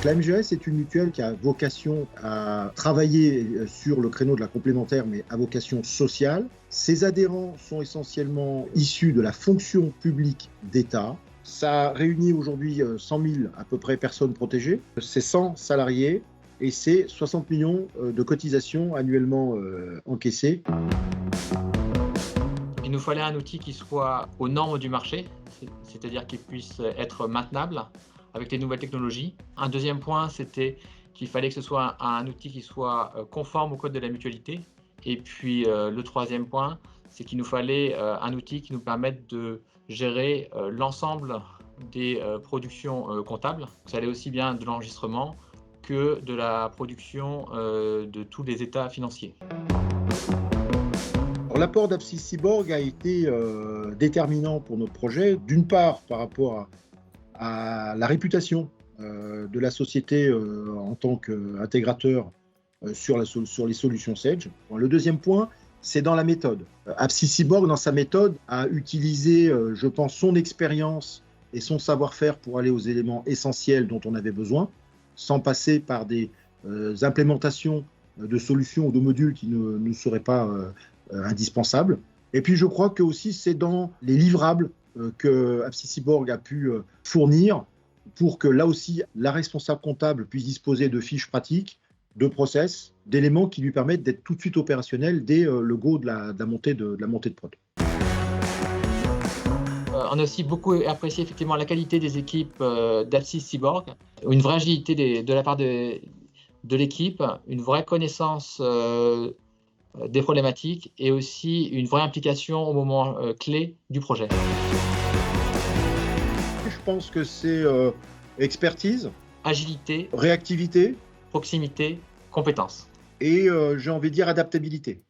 La MGS est une mutuelle qui a vocation à travailler sur le créneau de la complémentaire, mais à vocation sociale. Ses adhérents sont essentiellement issus de la fonction publique d'État. Ça réunit aujourd'hui 100 000 à peu près personnes protégées. C'est 100 salariés et c'est 60 millions de cotisations annuellement encaissées. Il nous fallait un outil qui soit aux normes du marché, c'est-à-dire qu'il puisse être maintenable avec les nouvelles technologies. Un deuxième point, c'était qu'il fallait que ce soit un outil qui soit conforme au code de la mutualité. Et puis le troisième point, c'est qu'il nous fallait un outil qui nous permette de gérer l'ensemble des productions comptables. Ça allait aussi bien de l'enregistrement que de la production de tous les états financiers. L'apport d'Apsis Cyborg a été déterminant pour notre projet, d'une part par rapport à la réputation de la société en tant qu'intégrateur sur les solutions Sage. Le deuxième point, c'est dans la méthode. Apsis Cyborg, dans sa méthode, a utilisé, je pense, son expérience et son savoir-faire pour aller aux éléments essentiels dont on avait besoin, sans passer par des implémentations de solutions ou de modules qui ne seraient pas indispensables. Et puis je crois que aussi c'est dans les livrables que Apsis Cyborg a pu fournir pour que là aussi la responsable comptable puisse disposer de fiches pratiques, de process, d'éléments qui lui permettent d'être tout de suite opérationnel dès le go de la montée de prod. On a aussi beaucoup apprécié effectivement la qualité des équipes d'Apsis Cyborg, une vraie agilité de la part de l'équipe, une vraie connaissance des problématiques et aussi une vraie implication au moment clé du projet. Je pense que c'est expertise, agilité, réactivité, proximité, compétence. Et j'ai envie de dire adaptabilité.